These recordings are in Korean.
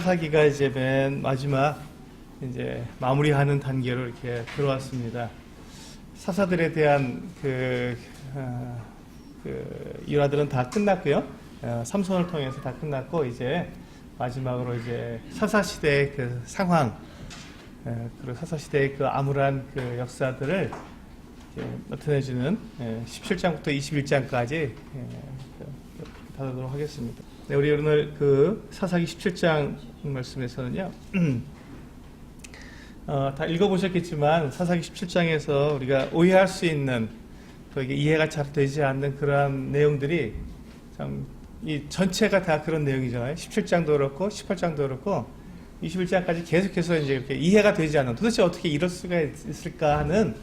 사사기가 이제 맨 마지막 이제 마무리하는 단계로 이렇게 들어왔습니다. 사사들에 대한 일화들은 다 끝났고요. 삼손을 통해서 다 끝났고 이제 마지막으로 이제 사사 시대의 그 상황, 그리고 사사 시대의 그 암울한 그 역사들을 나타내주는 17장부터 21장까지 다루도록 하겠습니다. 네, 우리 오늘 그 사사기 17장 말씀에서는요, 다 읽어보셨겠지만 사사기 17장에서 우리가 오해할 수 있는 또 이게 이해가 잘 되지 않는 그러한 내용들이 참 이 전체가 다 그런 내용이잖아요. 17장도 그렇고 18장도 그렇고 21장까지 계속해서 이제 이렇게 이해가 되지 않는, 도대체 어떻게 이럴 수가 있을까 하는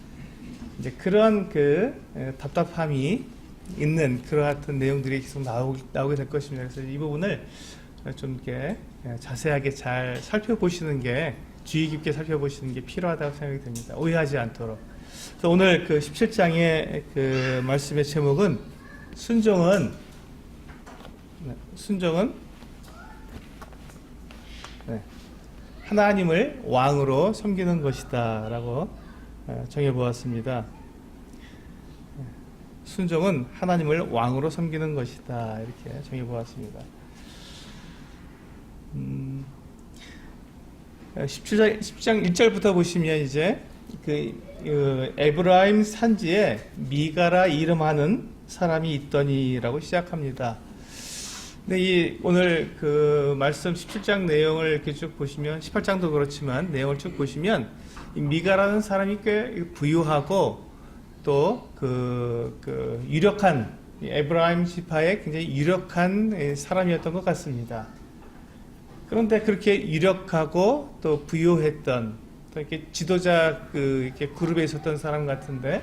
이제 그런 그 답답함이 있는 그런 같은 내용들이 계속 나오게 될 것입니다. 그래서 이 부분을 좀 이렇게 자세하게 잘 살펴보시는 게, 주의 깊게 살펴보시는 게 필요하다고 생각이 됩니다. 오해하지 않도록. 그래서 오늘 그 17장의 그 말씀의 제목은 순종은 하나님을 왕으로 섬기는 것이다 라고 정해보았습니다. 순종은 하나님을 왕으로 섬기는 것이다 이렇게 정해보았습니다. 10장 1절부터 보시면 이제 그 에브라임 산지에 미가라 이름하는 사람이 있더니라고 시작합니다. 근데 오늘 그 말씀 17장 내용을 이렇게 쭉 보시면, 18장도 그렇지만 내용을 쭉 보시면 이 미가라는 사람이 꽤 부유하고 또 유력한 에브라임 지파의 굉장히 유력한 사람이었던 것 같습니다. 그런데 그렇게 유력하고 또 부유했던 또 이렇게 지도자 이렇게 그룹에 있었던 사람 같은데,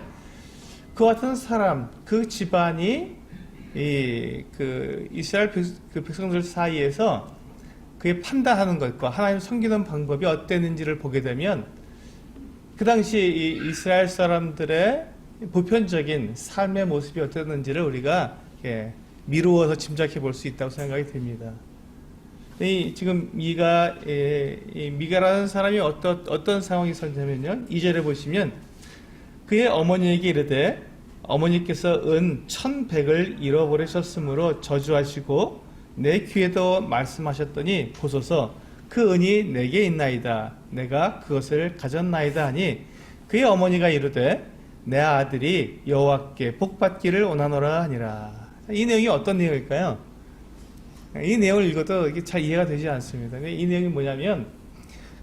그 같은 사람, 그 집안이 이스라엘 백성들 사이에서 그게 판단하는 것과 하나님 섬기는 방법이 어땠는지를 보게 되면, 그 당시 이 이스라엘 사람들의 보편적인 삶의 모습이 어땠는지를 우리가 미루어서 짐작해 볼 수 있다고 생각이 됩니다. 지금 미가라는 사람이 어떤 상황이 있었냐면요, 2절에 보시면 그의 어머니에게 이르되 어머니께서 은 1,100을 잃어버리셨으므로 저주하시고 내 귀에도 말씀하셨더니 보소서 그 은이 내게 있나이다. 내가 그것을 가졌나이다 하니 그의 어머니가 이르되 내 아들이 여호와께 복받기를 원하노라 하니라. 이 내용이 어떤 내용일까요? 이 내용을 읽어도 이게 잘 이해가 되지 않습니다. 이 내용이 뭐냐면,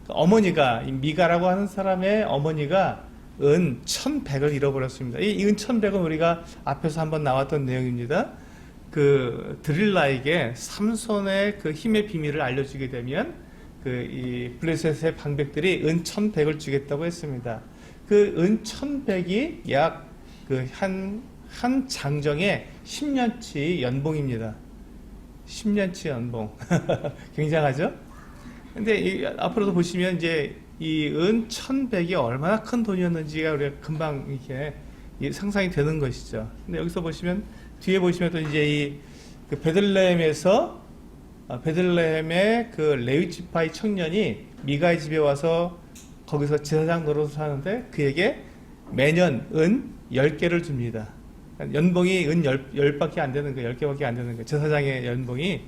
어머니가, 미가라고 하는 사람의 어머니가 은 1,100을 잃어버렸습니다. 이 은 1,100은 우리가 앞에서 한번 나왔던 내용입니다. 드릴라에게 삼손의 그 힘의 비밀을 알려주게 되면 이 블레셋의 방백들이 은 1,100을 주겠다고 했습니다. 그 은 1,100이 약 한 장정의 10년치 연봉입니다. 10년치 연봉. 굉장하죠? 근데 앞으로도 보시면 이제 이 은 1,100이 얼마나 큰 돈이었는지가 우리가 금방 이렇게 상상이 되는 것이죠. 근데 여기서 보시면, 뒤에 보시면 또 이제 베들레헴의 그 레위 지파의 청년이 미가의 집에 와서 거기서 제사장 노릇을 하는데 그에게 매년 은 10개를 줍니다. 연봉이 은 10밖에 안 되는 거예요. 10개밖에 안 되는 거예요. 제사장의 연봉이.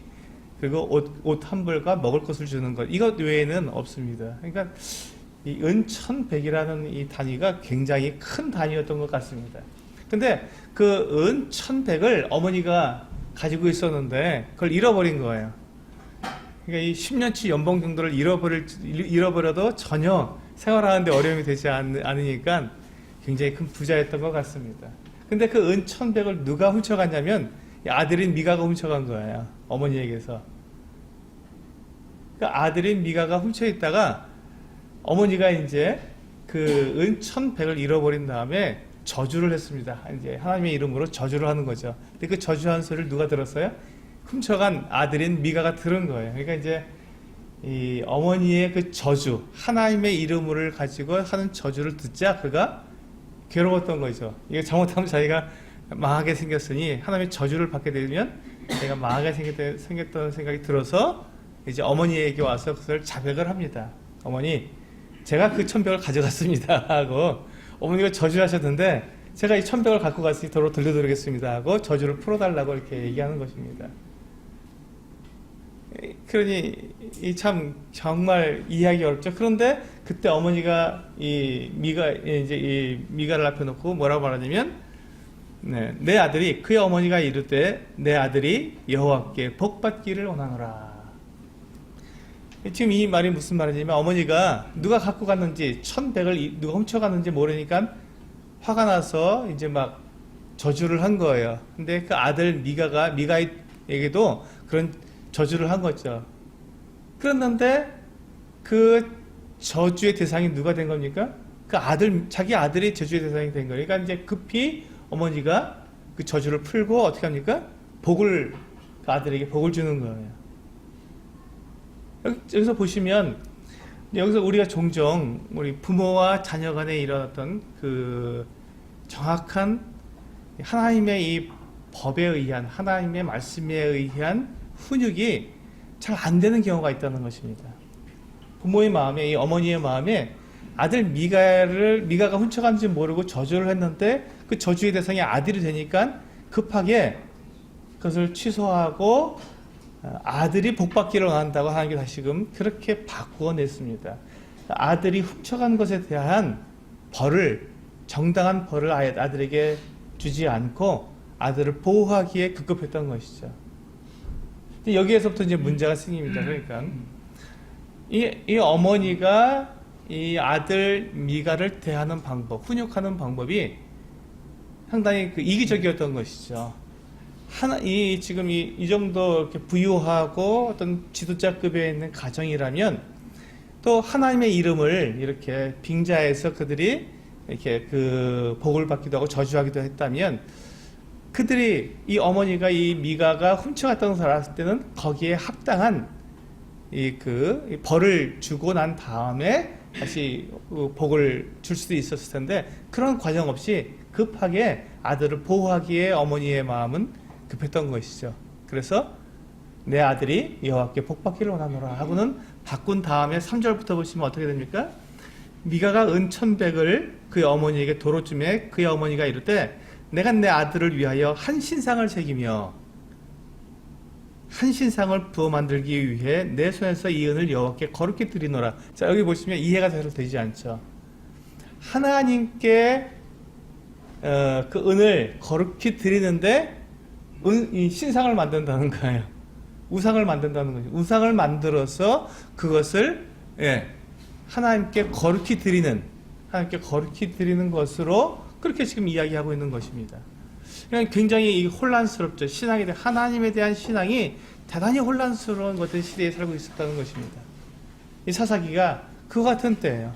그리고 옷 한 벌과 먹을 것을 주는 것, 이것 외에는 없습니다. 그러니까 이 은 1,100이라는 이 단위가 굉장히 큰 단위였던 것 같습니다. 근데 그 은 1,100을 어머니가 가지고 있었는데 그걸 잃어버린 거예요. 그러니까 이 10년치 연봉 정도를 잃어버려도 전혀 생활하는데 어려움이 되지 않으니까 굉장히 큰 부자였던 것 같습니다. 근데 그 은 1,100을 누가 훔쳐갔냐면 아들인 미가가 훔쳐간 거예요. 어머니에게서. 그 아들인 미가가 훔쳐있다가 어머니가 이제 그 은 1,100을 잃어버린 다음에 저주를 했습니다. 이제 하나님의 이름으로 저주를 하는 거죠. 근데 그 저주한 소리를 누가 들었어요? 훔쳐간 아들인 미가가 들은 거예요. 그러니까 이제 이 어머니의 그 저주, 하나님의 이름을 가지고 하는 저주를 듣자 그가 괴로웠던 거죠. 이게 잘못하면 자기가 망하게 생겼으니 하나님의 저주를 받게 되면 내가 망하게 생겼다는 생각이 들어서 이제 어머니에게 와서 그것을 자백을 합니다. 어머니, 제가 그 1,100을 가져갔습니다 하고, 어머니가 저주하셨는데 제가 이 1,100을 갖고 갔으니 도로 돌려드리겠습니다 하고 저주를 풀어달라고 이렇게 얘기하는 것입니다. 그러니 이 참 정말 이해하기 어렵죠. 그런데 그때 어머니가 이 미가를 앞에 놓고 뭐라고 말하냐면, 네, 내 아들이, 그의 어머니가 이르되 내 아들이 여호와께 복받기를 원하노라. 지금 이 말이 무슨 말이냐면, 어머니가 누가 갖고 갔는지 1,100을 누가 훔쳐갔는지 모르니까 화가 나서 이제 막 저주를 한 거예요. 근데 그 아들 미가에게도 그런 저주를 한 거죠. 그랬는데 그 저주의 대상이 누가 된 겁니까? 그 자기 아들이 저주의 대상이 된 거예요. 그러니까 이제 급히 어머니가 그 저주를 풀고 어떻게 합니까? 그 아들에게 복을 주는 거예요. 여기서 보시면, 여기서 우리가 종종 우리 부모와 자녀 간에 일어났던 그 정확한 하나님의 이 법에 의한, 하나님의 말씀에 의한 훈육이 잘 안 되는 경우가 있다는 것입니다. 부모의 마음에, 이 어머니의 마음에 아들 미가가 훔쳐간지 모르고 저주를 했는데 그 저주의 대상이 아들이 되니까 급하게 그것을 취소하고 아들이 복받기를 원한다고 하나님께 다시금 그렇게 바꾸어냈습니다. 아들이 훔쳐간 것에 대한 정당한 벌을 아들에게 주지 않고 아들을 보호하기에 급급했던 것이죠. 여기에서부터 이제 문제가 생깁니다. 그러니까 이 어머니가 이 아들 미가를 대하는 방법, 훈육하는 방법이 상당히 이기적이었던 것이죠. 지금 이 정도 이렇게 부유하고 어떤 지도자급에 있는 가정이라면 또 하나님의 이름을 이렇게 빙자해서 그들이 이렇게 그 복을 받기도 하고 저주하기도 했다면, 이 어머니가 이 미가가 훔쳐갔다는 것을 알았을 때는 거기에 합당한 이 벌을 주고 난 다음에 다시 복을 줄 수도 있었을 텐데, 그런 과정 없이 급하게 아들을 보호하기에 어머니의 마음은 급했던 것이죠. 그래서 내 아들이 여호와께 복받기를 원하노라 하고는 바꾼 다음에 3절부터 보시면 어떻게 됩니까? 미가가 은 1,100을 그의 어머니에게 도로 줌에 그의 어머니가 이르되 내가 내 아들을 위하여 한 신상을 새기며 한 신상을 부어 만들기 위해 내 손에서 이 은을 여호와께 거룩히 드리노라. 자, 여기 보시면 이해가 잘 되지 않죠. 하나님께 그 은을 거룩히 드리는데 이 신상을 만든다는 거예요. 우상을 만든다는 거죠. 우상을 만들어서 그것을 하나님께 거룩히 드리는 것으로 그렇게 지금 이야기하고 있는 것입니다. 그냥 굉장히 혼란스럽죠. 하나님에 대한 신앙이 대단히 혼란스러운 것들 시대에 살고 있었다는 것입니다. 이 사사기가 그 같은 때예요.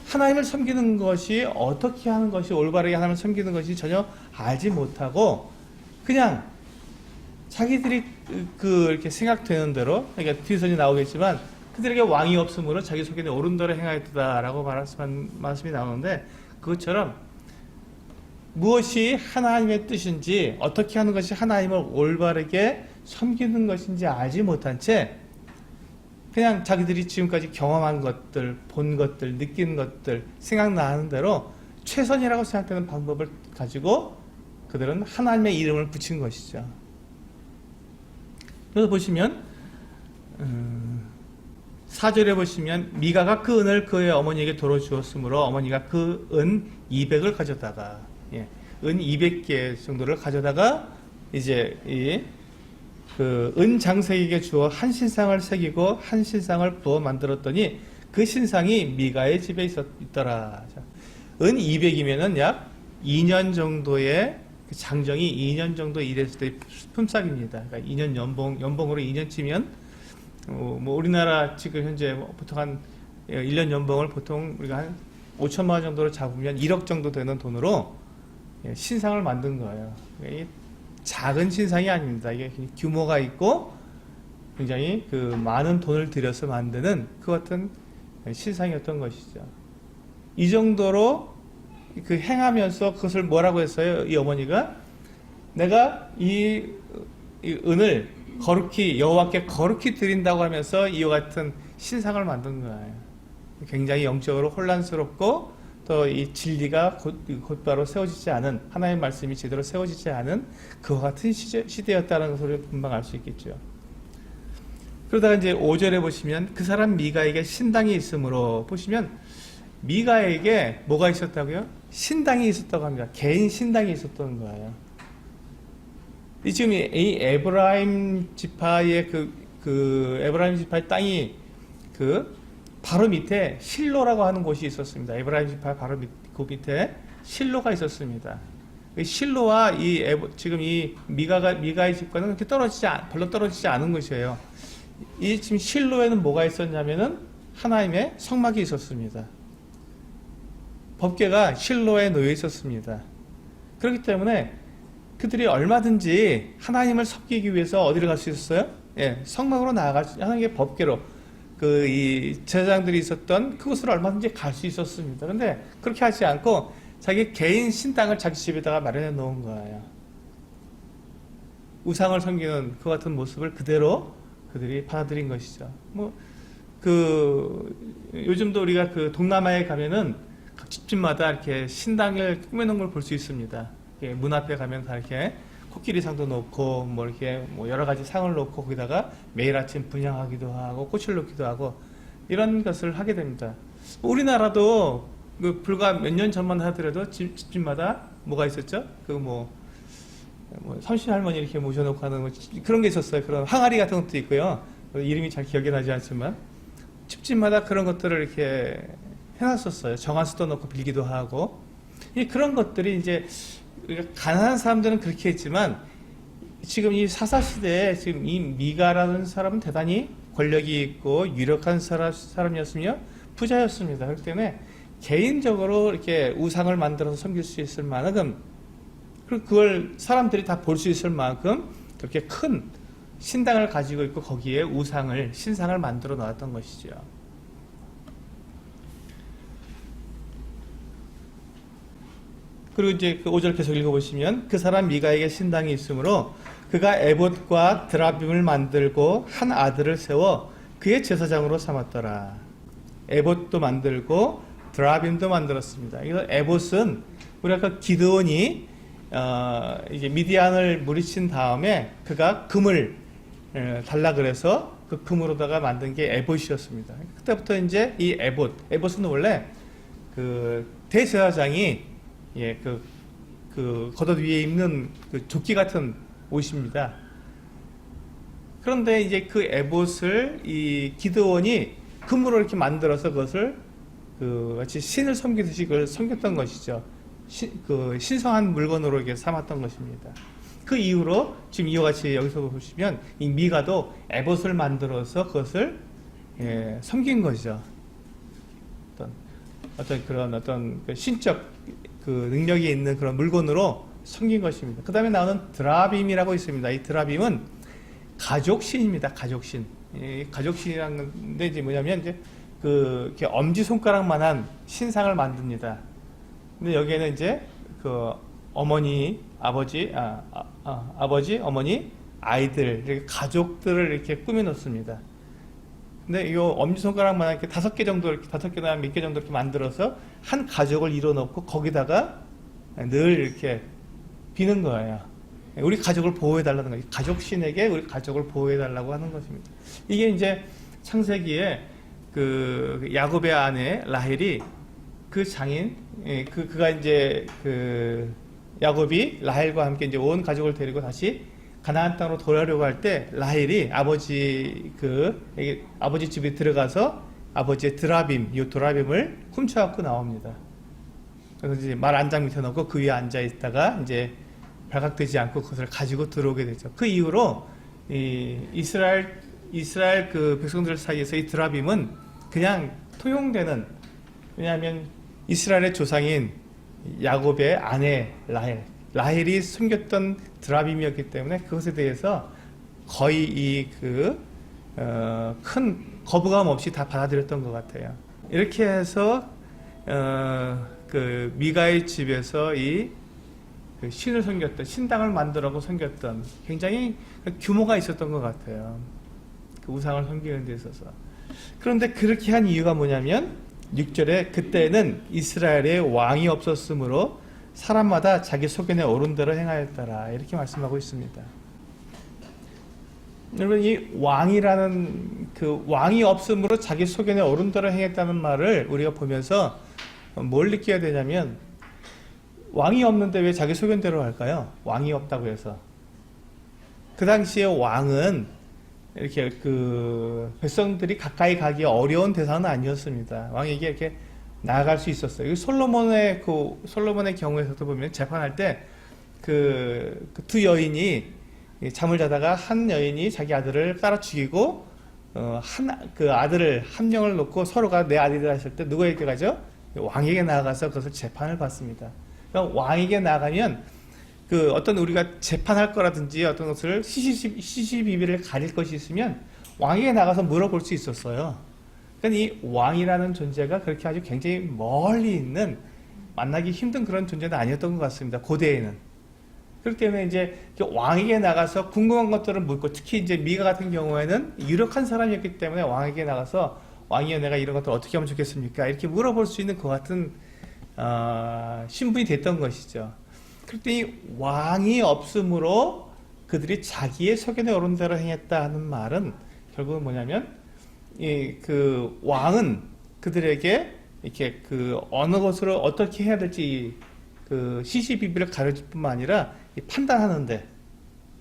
하나님을 섬기는 것이 어떻게 하는 것이 올바르게 하나님을 섬기는 것이 전혀 알지 못하고 그냥 자기들이 이렇게 생각되는 대로, 그러니까 뒤선이 나오겠지만 그들에게 왕이 없으므로 자기 속에는 옳은 대로 행하였다라고 말씀이 나오는데, 그것처럼 무엇이 하나님의 뜻인지, 어떻게 하는 것이 하나님을 올바르게 섬기는 것인지 알지 못한 채 그냥 자기들이 지금까지 경험한 것들, 본 것들, 느낀 것들, 생각나는 대로 최선이라고 생각되는 방법을 가지고 그들은 하나님의 이름을 붙인 것이죠. 그래서 보시면 4절에 보시면 미가가 그 은을 그의 어머니에게 도로 주었으므로 어머니가 그 은 200을 가져다가 은 200개 정도를 가져다가 이제 그 은 장색에게 주어 한 신상을 새기고 한 신상을 부어 만들었더니 그 신상이 미가의 집에 있더라. 은 200이면은 약 2년 정도의 장정이 2년 정도 일했을 때 품삯입니다. 그러니까 2년 연봉으로 2년치면 뭐 우리나라 지금 현재 보통 한 1년 연봉을 보통 우리가 한 5천만 원 정도로 잡으면 1억 정도 되는 돈으로 신상을 만든 거예요. 이게 작은 신상이 아닙니다. 이게 규모가 있고 굉장히 많은 돈을 들여서 만드는 그 같은 신상이었던 것이죠. 이 정도로 행하면서 그것을 뭐라고 했어요? 이 어머니가 내가 이 은을 거룩히 여호와께 거룩히 드린다고 하면서 이와 같은 신상을 만든 거예요. 굉장히 영적으로 혼란스럽고 또 이 진리가 곧바로 세워지지 않은, 하나님의 말씀이 제대로 세워지지 않은 그와 같은 시대였다는 것을 금방 알 수 있겠죠. 그러다가 이제 5절에 보시면 그 사람 미가에게 신당이 있으므로, 보시면 미가에게 뭐가 있었다고요? 신당이 있었다고 합니다. 개인 신당이 있었던 거예요. 이 지금 이 에브라임 지파의 그 에브라임 지파의 땅이 바로 밑에 실로라고 하는 곳이 있었습니다. 에브라임 지파 바로 그 밑에 실로가 있었습니다. 실로와 지금 이 미가의 집과는 그렇게 별로 떨어지지 않은 것이에요. 이 지금 실로에는 뭐가 있었냐면은 하나님의 성막이 있었습니다. 법궤가 실로에 놓여 있었습니다. 그렇기 때문에 그들이 얼마든지 하나님을 섬기기 위해서 어디를 갈 수 있었어요? 예, 성막으로 나아갈 수, 하나님의 법궤로 이 제사장들이 있었던 그곳으로 얼마든지 갈 수 있었습니다. 그런데 그렇게 하지 않고 자기 개인 신당을 자기 집에다가 마련해 놓은 거예요. 우상을 섬기는 그 같은 모습을 그대로 그들이 받아들인 것이죠. 요즘도 우리가 동남아에 가면은 각 집집마다 이렇게 신당을 꾸며놓은 걸 볼 수 있습니다. 문 앞에 가면 다 이렇게 코끼리상도 놓고 이렇게 여러 가지 상을 놓고 거기다가 매일 아침 분향하기도 하고 꽃을 놓기도 하고 이런 것을 하게 됩니다. 우리나라도 불과 몇 년 전만 하더라도 집집마다 뭐가 있었죠? 삼신 할머니 이렇게 모셔놓고 하는 그런 게 있었어요. 그런 항아리 같은 것도 있고요. 이름이 잘 기억이 나지 않지만 집집마다 그런 것들을 이렇게 해놨었어요. 정한수도 넣고 빌기도 하고. 그런 것들이 이제 가난한 사람들은 그렇게 했지만 지금 이 사사시대에 지금 이 미가라는 사람은 대단히 권력이 있고 유력한 사람이었으며 부자였습니다. 그렇기 때문에 개인적으로 이렇게 우상을 만들어서 섬길 수 있을 만큼, 그리고 그걸 사람들이 다 볼 수 있을 만큼 그렇게 큰 신당을 가지고 있고 거기에 신상을 만들어 놨던 것이죠. 그리고 이제 5절 계속 읽어보시면 그 사람 미가에게 신당이 있으므로 그가 에봇과 드라빔을 만들고 한 아들을 세워 그의 제사장으로 삼았더라. 에봇도 만들고 드라빔도 만들었습니다. 이거 에봇은 우리 아까 기드온이 이제 미디안을 물리친 다음에 그가 금을 달라 그래서 그 금으로다가 만든 게 에봇이었습니다. 그때부터 이제 이 에봇은 원래 대제사장이 겉옷 위에 입는 조끼 같은 옷입니다. 그런데 이제 그 에봇을 이 기드온이 금으로 이렇게 만들어서 그것을 마치 신을 섬기듯이 그걸 섬겼던 것이죠. 신성한 물건으로 이렇게 삼았던 것입니다. 그 이후로 지금 이와 같이 여기서 보시면 이 미가도 에봇을 만들어서 그것을 섬긴 것이죠. 어떤 신적 능력이 있는 그런 물건으로 섬긴 것입니다. 그 다음에 나오는 드라빔이라고 있습니다. 이 드라빔은 가족신입니다. 가족신. 가족신이라는 건데 이제 뭐냐면 이렇게 엄지손가락만한 신상을 만듭니다. 근데 여기에는 이제 어머니, 아버지, 어머니, 아이들, 이렇게 가족들을 이렇게 꾸며 놓습니다. 근데 이 엄지손가락만한 이렇게 5개 정도, 이렇게 5개나 몇 개 정도 이렇게 만들어서 한 가족을 이뤄놓고 거기다가 늘 이렇게 비는 거예요. 우리 가족을 보호해달라는 거예요. 가족신에게 우리 가족을 보호해달라고 하는 것입니다. 이게 이제 창세기에 야곱의 아내 라헬이 그 장인, 그가 이제 야곱이 라헬과 함께 이제 온 가족을 데리고 다시 가나안 땅으로 돌아오려고 할 때 라헬이 아버지 집에 들어가서 아버지의 드라빔, 이 드라빔을 훔쳐갖고 나옵니다. 그래서 이제 말 안장 밑에 놓고 그 위에 앉아 있다가 이제 발각되지 않고 그것을 가지고 들어오게 되죠. 그 이후로 이스라엘 백성들 사이에서 이 드라빔은 그냥 통용되는, 왜냐하면 이스라엘의 조상인 야곱의 아내 라헬이 숨겼던 드라빔이었기 때문에 그것에 대해서 거의 큰 거부감 없이 다 받아들였던 것 같아요. 이렇게 해서 미가의 집에서 이 그 신을 섬겼던, 신당을 만들어고 섬겼던 굉장히 규모가 있었던 것 같아요. 그 우상을 섬기는 데 있어서. 그런데 그렇게 한 이유가 뭐냐면 6절에 그때는 이스라엘에 왕이 없었으므로 사람마다 자기 소견에 오른 대로 행하였더라, 이렇게 말씀하고 있습니다. 여러분, 이 왕이라는 그 왕이 없으므로 자기 소견에 오른 대로 행했다는 말을 우리가 보면서 뭘 느껴야 되냐면, 왕이 없는데 왜 자기 소견대로 할까요? 왕이 없다고 해서. 그 당시에 왕은 이렇게 그 백성들이 가까이 가기 어려운 대상은 아니었습니다. 왕에게 이렇게 나아갈 수 있었어요. 솔로몬의 경우에서도 보면 재판할 때 그 두 여인이 잠을 자다가 한 여인이 자기 아들을 따라 죽이고 그 아들을 한 명을 놓고 서로가 내 아들이라 했을 때 누구에게 가죠? 왕에게 나아가서 그것을 재판을 받습니다. 그러니까 왕에게 나아가면 그 어떤 우리가 재판할 거라든지 어떤 것을 시시비비를 가릴 것이 있으면 왕에게 나가서 물어볼 수 있었어요. 그러니까 이 왕이라는 존재가 그렇게 아주 굉장히 멀리 있는, 만나기 힘든 그런 존재는 아니었던 것 같습니다. 고대에는. 그렇기 때문에 이제 왕에게 나가서 궁금한 것들을 묻고, 특히 이제 미가 같은 경우에는 유력한 사람이었기 때문에 왕에게 나가서 왕이여 내가 이런 것들 어떻게 하면 좋겠습니까? 이렇게 물어볼 수 있는 것 같은 신분이 됐던 것이죠. 그때 이 왕이 없으므로 그들이 자기의 소견에 오른 대로 행했다 하는 말은 결국은 뭐냐면, 그 왕은 그들에게 이렇게 그 어느 것으로 어떻게 해야 될지 그 시시비비를 가르칠 뿐만 아니라 판단하는데,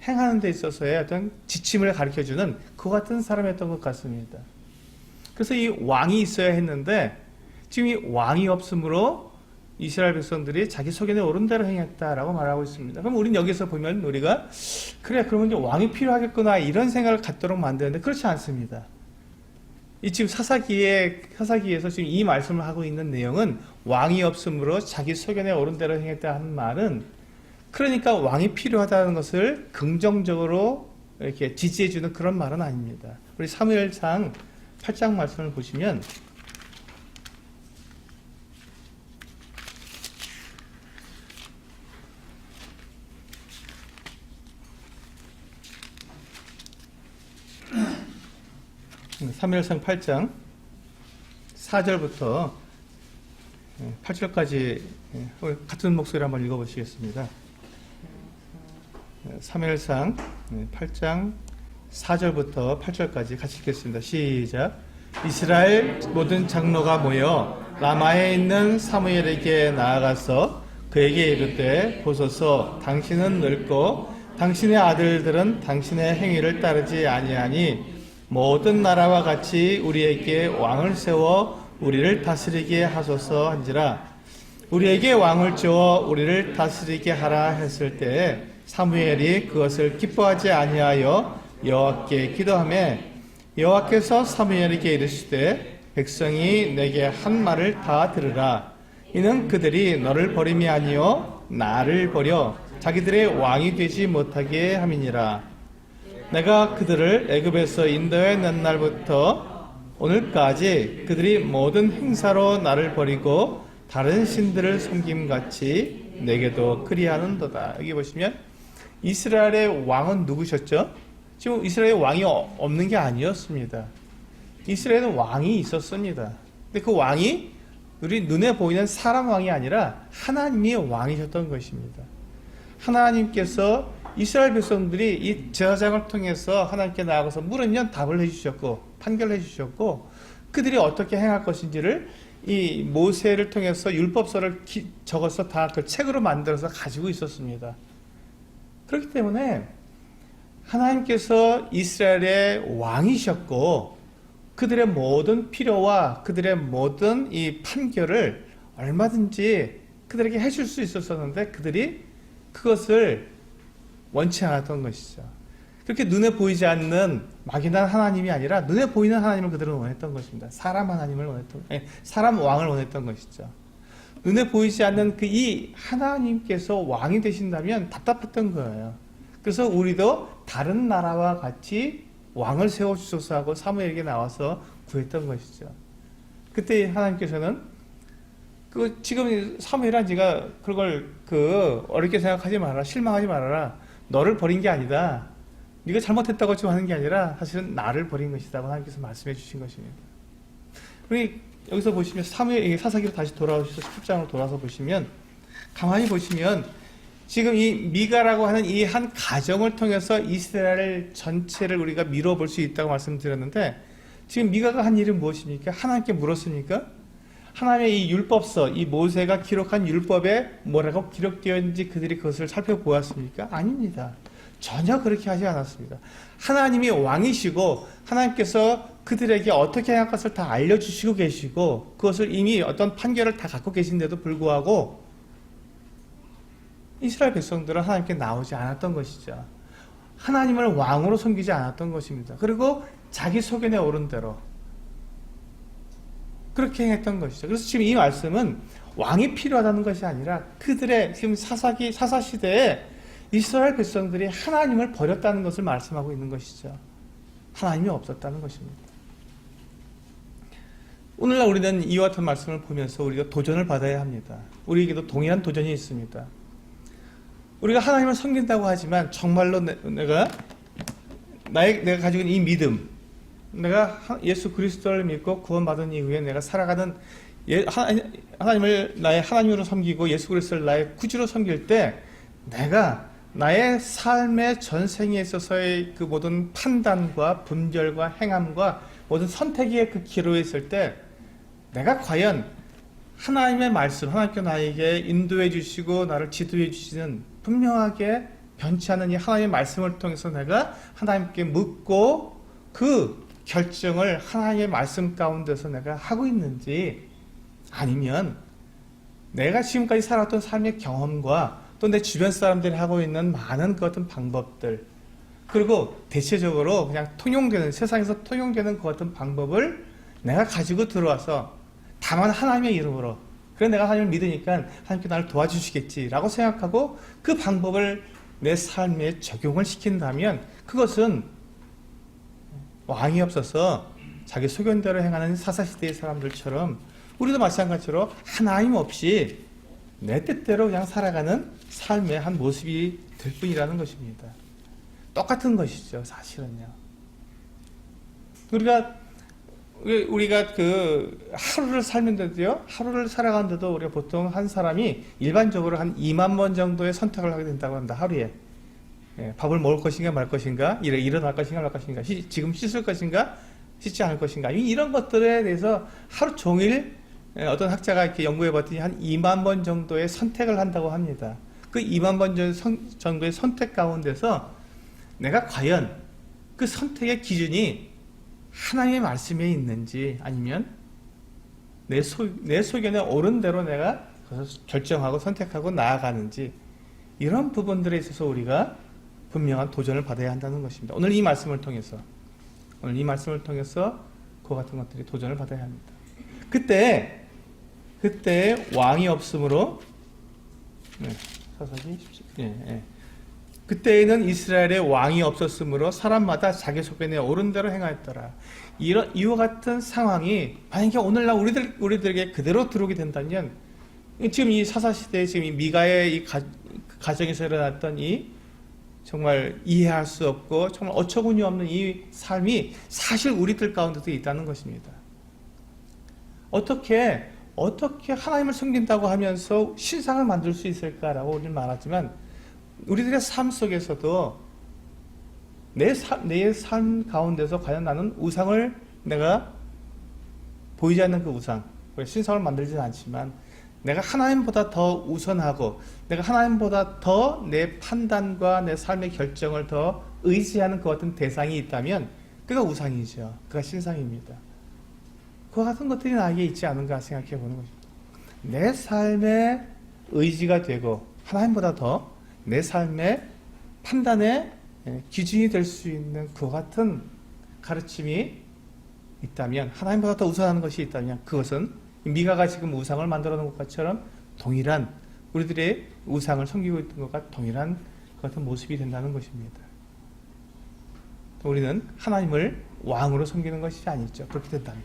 행하는 데 있어서의 어떤 지침을 가르쳐주는 그 같은 사람이었던 것 같습니다. 그래서 이 왕이 있어야 했는데, 지금 이 왕이 없으므로 이스라엘 백성들이 자기 소견에 오른 대로 행했다라고 말하고 있습니다. 그럼 우리는 여기서 보면 우리가 그래, 그러면 이제 왕이 필요하겠구나, 이런 생각을 갖도록 만드는데 그렇지 않습니다. 이 지금 사사기에서 지금 이 말씀을 하고 있는 내용은 왕이 없으므로 자기 소견에 오른 대로 행했다 하는 말은, 그러니까 왕이 필요하다는 것을 긍정적으로 이렇게 지지해주는 그런 말은 아닙니다. 우리 사무엘상 8장 말씀을 보시면 사무엘상 8장 4절부터 8절까지 같은 목소리로 한번 읽어보시겠습니다. 사무엘상 8장 4절부터 8절까지 같이 읽겠습니다. 시작. 이스라엘 모든 장로가 모여 라마에 있는 사무엘에게 나아가서 그에게 이르되, 보소서, 당신은 늙고 당신의 아들들은 당신의 행위를 따르지 아니하니 모든 나라와 같이 우리에게 왕을 세워 우리를 다스리게 하소서 한지라. 우리에게 왕을 주어 우리를 다스리게 하라 했을 때 사무엘이 그것을 기뻐하지 아니하여 여호와께 기도하며, 여호와께서 사무엘에게 이르시되, 백성이 내게 한 말을 다 들으라. 이는 그들이 너를 버림이 아니요 나를 버려 자기들의 왕이 되지 못하게 함이니라. 내가 그들을 애굽에서 인도해 낸 날부터 오늘까지 그들이 모든 행사로 나를 버리고 다른 신들을 섬김같이 내게도 그리하는도다. 여기 보시면 이스라엘의 왕은 누구셨죠? 지금 이스라엘의 왕이 없는 게 아니었습니다. 이스라엘은 왕이 있었습니다. 근데 그 왕이 우리 눈에 보이는 사람 왕이 아니라 하나님의 왕이셨던 것입니다. 하나님께서 이스라엘 백성들이 이 제사장을 통해서 하나님께 나아가서 물으면 답을 해주셨고 판결을 해주셨고, 그들이 어떻게 행할 것인지를 이 모세를 통해서 율법서를 적어서 다 그 책으로 만들어서 가지고 있었습니다. 그렇기 때문에 하나님께서 이스라엘의 왕이셨고, 그들의 모든 필요와 그들의 모든 이 판결을 얼마든지 그들에게 해줄 수 있었었는데, 그들이 그것을 원치 않았던 것이죠. 그렇게 눈에 보이지 않는 막연한 하나님이 아니라 눈에 보이는 하나님을 그들은 원했던 것입니다. 사람 하나님을 사람 왕을 원했던 것이죠. 눈에 보이지 않는 그 이 하나님께서 왕이 되신다면 답답했던 거예요. 그래서 우리도 다른 나라와 같이 왕을 세워주소서 하고 사무엘에게 나와서 구했던 것이죠. 그때 하나님께서는 그 그 지금 사무엘아 네가 그걸 어렵게 생각하지 말아라. 실망하지 말아라. 너를 버린 게 아니다. 네가 잘못했다고 지금 하는 게 아니라 사실은 나를 버린 것이다고 하나님께서 말씀해 주신 것입니다. 우리 여기서 보시면 사무엘 사사기로 다시 돌아오셔서 10장으로 돌아서 보시면 가만히 보시면 지금 이 미가라고 하는 이 한 가정을 통해서 이스라엘 전체를 우리가 미뤄볼 수 있다고 말씀드렸는데 지금 미가가 한 일은 무엇입니까? 하나님께 물었습니까? 하나님의 이 율법서, 이 모세가 기록한 율법에 뭐라고 기록되어 있는지 그들이 그것을 살펴보았습니까? 아닙니다. 전혀 그렇게 하지 않았습니다. 하나님이 왕이시고 하나님께서 그들에게 어떻게 할 것을 다 알려주시고 계시고 그것을 이미 어떤 판결을 다 갖고 계신데도 불구하고 이스라엘 백성들은 하나님께 나오지 않았던 것이죠. 하나님을 왕으로 섬기지 않았던 것입니다. 그리고 자기 소견에 오른 대로 그렇게 행했던 것이죠. 그래서 지금 이 말씀은 왕이 필요하다는 것이 아니라 그들의 지금 사사시대에 이스라엘 백성들이 하나님을 버렸다는 것을 말씀하고 있는 것이죠. 하나님이 없었다는 것입니다. 오늘날 우리는 이와 같은 말씀을 보면서 우리가 도전을 받아야 합니다. 우리에게도 동일한 도전이 있습니다. 우리가 하나님을 섬긴다고 하지만 정말로 내가 가지고 있는 이 믿음, 내가 예수 그리스도를 믿고 구원받은 이후에 내가 살아가는 하나님을 나의 하나님으로 섬기고 예수 그리스도를 나의 구주로 섬길 때 내가 나의 삶의 전생에 있어서의 그 모든 판단과 분별과 행함과 모든 선택의 그 기로에 있을 때 내가 과연 하나님의 말씀, 하나님께 나에게 인도해 주시고 나를 지도해 주시는 분명하게 변치 않는 이 하나님의 말씀을 통해서 내가 하나님께 묻고 그 결정을 하나님의 말씀 가운데서 내가 하고 있는지 아니면 내가 지금까지 살았던 삶의 경험과 또 내 주변 사람들이 하고 있는 많은 그 같은 방법들 그리고 대체적으로 그냥 통용되는 세상에서 통용되는 그 같은 방법을 내가 가지고 들어와서 다만 하나님의 이름으로 그래 내가 하나님을 믿으니까 하나님께 나를 도와주시겠지라고 생각하고 그 방법을 내 삶에 적용을 시킨다면 그것은 왕이 없어서 자기 소견대로 행하는 사사시대의 사람들처럼 우리도 마찬가지로 하나님 없이 내 뜻대로 그냥 살아가는 삶의 한 모습이 될 뿐이라는 것입니다. 똑같은 것이죠, 사실은요. 우리가 그 하루를 살면서도요, 하루를 살아가는데도 우리가 보통 한 사람이 일반적으로 한 2만 번 정도의 선택을 하게 된다고 합니다, 하루에. 예, 밥을 먹을 것인가 말 것인가, 일어날 것인가 말 것인가, 지금 씻을 것인가, 씻지 않을 것인가, 이런 것들에 대해서 하루 종일 어떤 학자가 이렇게 연구해 봤더니 한 2만 번 정도의 선택을 한다고 합니다. 그 2만 번 정도의 선택 가운데서 내가 과연 그 선택의 기준이 하나님의 말씀에 있는지 아니면 내 소견에 옳은 대로 내가 그것을 결정하고 선택하고 나아가는지 이런 부분들에 있어서 우리가 분명한 도전을 받아야 한다는 것입니다. 오늘 이 말씀을 통해서 그와 같은 것들이 도전을 받아야 합니다. 그때 왕이 없으므로 그때에는 이스라엘에 왕이 없었으므로 사람마다 자기 소견에 옳은 대로 행하였더라. 이와 같은 상황이 만약에 오늘날 우리들에게 그대로 들어오게 된다면 지금 이 사사시대에 지금 이 미가의 이 가정에서 일어났던 이 정말 이해할 수 없고 정말 어처구니 없는 이 삶이 사실 우리들 가운데도 있다는 것입니다. 어떻게 하나님을 섬긴다고 하면서 신상을 만들 수 있을까라고 우리는 말하지만 우리들의 삶 속에서도 내 삶 가운데서 과연 나는 우상을 내가 보이지 않는 그 우상, 신상을 만들지는 않지만 내가 하나님보다 더 우선하고 내가 하나님보다 더 내 판단과 내 삶의 결정을 더 의지하는 그 같은 대상이 있다면 그가 우상이죠. 그가 신상입니다. 그와 같은 것들이 나에게 있지 않은가 생각해 보는 것입니다. 내 삶의 의지가 되고 하나님보다 더 내 삶의 판단의 기준이 될 수 있는 그와 같은 가르침이 있다면 하나님보다 더 우선하는 것이 있다면 그것은 미가가 지금 우상을 만들어 놓은 것처럼 동일한 우리들의 우상을 섬기고 있던 것과 동일한 그 같은 모습이 된다는 것입니다. 우리는 하나님을 왕으로 섬기는 것이 아니죠. 그렇게 된다면.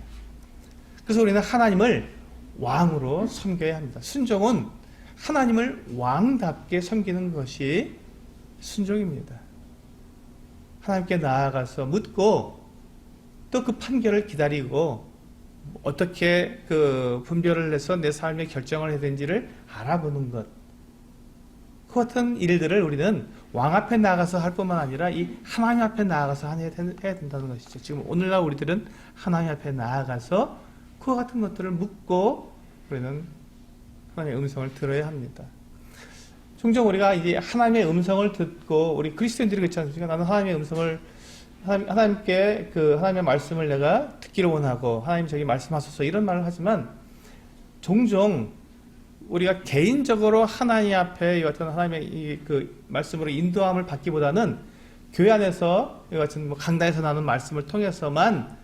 그래서 우리는 하나님을 왕으로 섬겨야 합니다. 순종은 하나님을 왕답게 섬기는 것이 순종입니다. 하나님께 나아가서 묻고 또 그 판결을 기다리고 어떻게 그 분별을 해서 내 삶의 결정을 해야 되는지를 알아보는 것. 그 같은 일들을 우리는 왕 앞에 나가서 할 뿐만 아니라 이 하나님 앞에 나아가서 해야 된다는 것이죠. 지금 오늘날 우리들은 하나님 앞에 나아가서 그와 같은 것들을 묻고 우리는 하나님의 음성을 들어야 합니다. 종종 우리가 이제 하나님의 음성을 듣고 우리 그리스도인들이 그렇지 않습니까? 나는 하나님의 음성을 하나님께 그 하나님의 말씀을 내가 듣기를 원하고 하나님 저기 말씀하소서 이런 말을 하지만 종종 우리가 개인적으로 하나님 앞에 이 같은 하나님의 이 그 말씀으로 인도함을 받기보다는 교회 안에서 이 같은 뭐 강단에서 나눈 말씀을 통해서만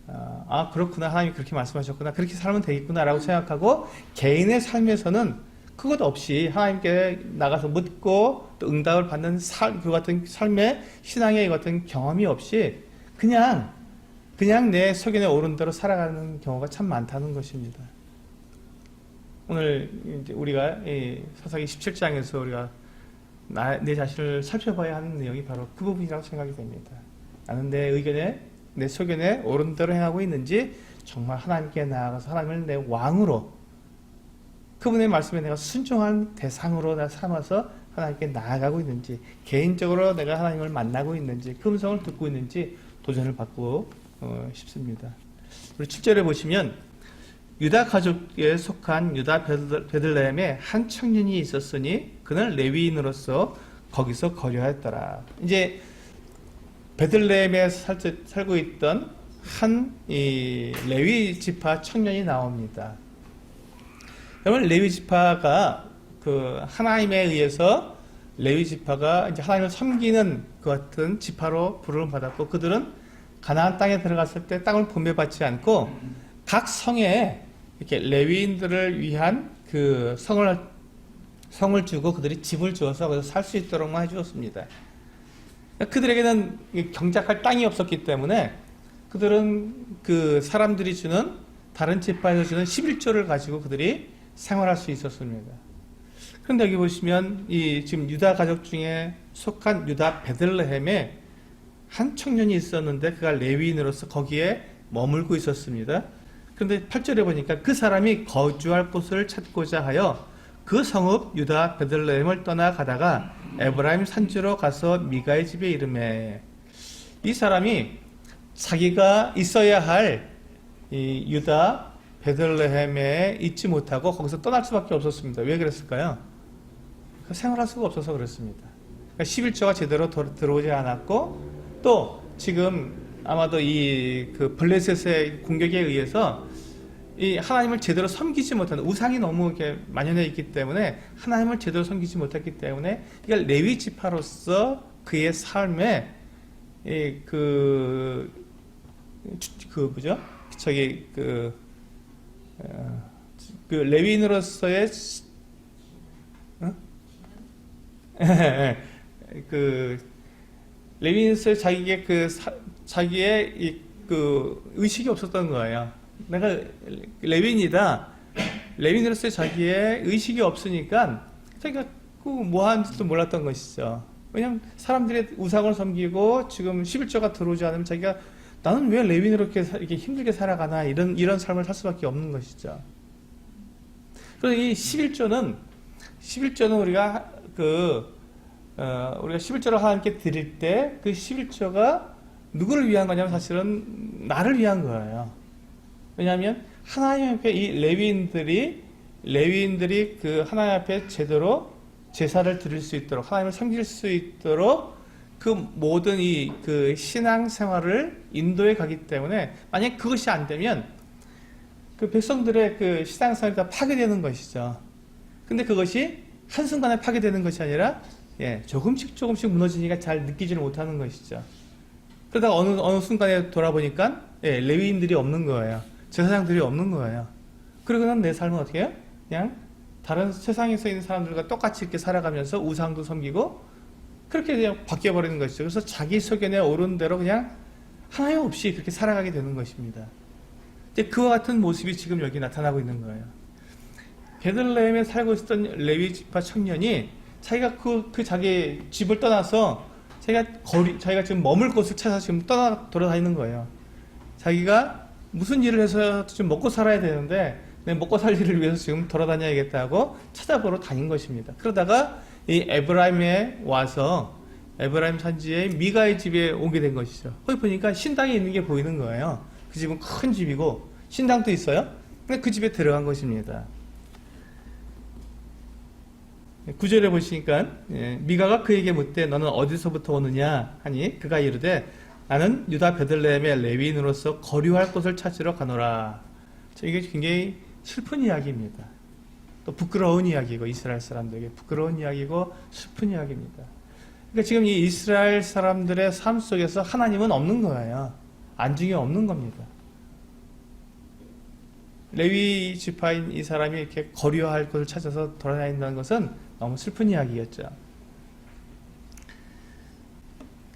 아 그렇구나 하나님이 그렇게 말씀하셨구나 그렇게 살면 되겠구나라고 생각하고 개인의 삶에서는 그것 없이 하나님께 나가서 묻고 또 응답을 받는 그 같은 삶의 신앙의 같은 경험이 없이 그냥 내 소견에 오른 대로 살아가는 경우가 참 많다는 것입니다. 오늘 이제 우리가 사사기 17장에서 우리가 내 자신을 살펴봐야 하는 내용이 바로 그 부분이라고 생각이 됩니다. 나는 내 의견에 내 소견에 옳은 대로 행하고 있는지 정말 하나님께 나아가서 하나님을 내 왕으로 그분의 말씀에 내가 순종한 대상으로 내가 삼아서 하나님께 나아가고 있는지 개인적으로 내가 하나님을 만나고 있는지 그 음성을 듣고 있는지 도전을 받고 싶습니다. 우리 7절에 보시면 유다 가족에 속한 유다 베들레헴에 한 청년이 있었으니 그는 레위인으로서 거기서 거류하였더라. 이제 베들레헴에 살고 있던 한 레위 지파 청년이 나옵니다. 그러면 레위 지파가 그 하나님에 의해서 레위 지파가 이제 하나님을 섬기는 그 같은 지파로 부름을 받았고 그들은 가나안 땅에 들어갔을 때 땅을 분배받지 않고 각 성에 이렇게 레위인들을 위한 그 성을 주고 그들이 집을 주어서 거기서 살 수 있도록만 해주었습니다. 그들에게는 경작할 땅이 없었기 때문에 그들은 그 사람들이 주는 다른 지파에서 주는 11조를 가지고 그들이 생활할 수 있었습니다. 그런데 여기 보시면 이 지금 유다 가족 중에 속한 유다 베들레헴에 한 청년이 있었는데 그가 레위인으로서 거기에 머물고 있었습니다. 그런데 8절에 보니까 그 사람이 거주할 곳을 찾고자 하여 그 성읍 유다 베들레헴을 떠나가다가 에브라임 산지로 가서 미가의 집에 이르매 이 사람이 자기가 있어야 할 이 유다 베들레헴에 있지 못하고 거기서 떠날 수밖에 없었습니다. 왜 그랬을까요? 생활할 수가 없어서 그렇습니다. 11조가 제대로 들어오지 않았고 또 지금 아마도 이 그 블레셋의 공격에 의해서 이 하나님을 제대로 섬기지 못하는 우상이 너무 이렇게 만연해 있기 때문에 하나님을 제대로 섬기지 못했기 때문에 이걸 레위 지파로서 그의 삶에 그 레위인으로서의 그 레위인으로서의 자기의 그 의식이 없었던 거예요. 내가 레위인이다. 레위인으로서의 자기의 의식이 없으니까 자기가 뭐 하는지도 몰랐던 것이죠. 왜냐하면 사람들의 우상을 섬기고 지금 11조가 들어오지 않으면 자기가 나는 왜 레위인으로 이렇게 힘들게 살아가나 이런 삶을 살 수밖에 없는 것이죠. 그래서 이 11조는 우리가 우리가 11조를 하나님께 드릴 때 그 11조가 누구를 위한 거냐면 사실은 나를 위한 거예요. 왜냐하면 하나님 앞에 이 레위인들이 그 하나님 앞에 제대로 제사를 드릴 수 있도록 하나님을 섬길 수 있도록 그 모든 그 신앙 생활을 인도해 가기 때문에 만약 그것이 안 되면 그 백성들의 그 신앙 생활이 다 파괴되는 것이죠. 근데 그것이 한순간에 파괴되는 것이 아니라 조금씩 무너지니까 잘 느끼지를 못하는 것이죠. 그러다가 어느 순간에 돌아보니까 레위인들이 없는 거예요. 제사장들이 없는 거예요. 그러고는 내 삶은 어떻게 해요? 그냥 다른 세상에서 있는 사람들과 똑같이 이렇게 살아가면서 우상도 섬기고 그렇게 그냥 바뀌어버리는 것이죠. 그래서 자기 소견에 옳은 대로 그냥 하나님 없이 그렇게 살아가게 되는 것입니다. 근데 그와 같은 모습이 지금 여기 나타나고 있는 거예요. 베들레헴에 살고 있었던 레위 지파 청년이 자기가 그 자기 집을 떠나서 자기가 지금 머물 곳을 찾아서 지금 돌아다니는 거예요. 자기가 무슨 일을 해서 좀 먹고 살아야 되는데 내 먹고 살 일을 위해서 지금 돌아다녀야겠다고 찾아보러 다닌 것입니다. 그러다가 이 에브라임에 와서 에브라임 산지의 미가의 집에 오게 된 것이죠. 거기 보니까 신당이 있는 게 보이는 거예요. 그 집은 큰 집이고 신당도 있어요. 근데 그 집에 들어간 것입니다. 9절에 보시니까 미가가 그에게 묻되 너는 어디서부터 오느냐 하니 그가 이르되 나는 유다 베들레헴의 레위인으로서 거류할 곳을 찾으러 가노라. 이게 굉장히 슬픈 이야기입니다. 또 부끄러운 이야기고 이스라엘 사람들에게 부끄러운 이야기고 슬픈 이야기입니다. 그러니까 지금 이 이스라엘 사람들의 삶 속에서 하나님은 없는 거예요. 안중에 없는 겁니다. 레위 지파인 이 사람이 이렇게 거류할 곳을 찾아서 돌아다닌다는 것은 너무 슬픈 이야기였죠.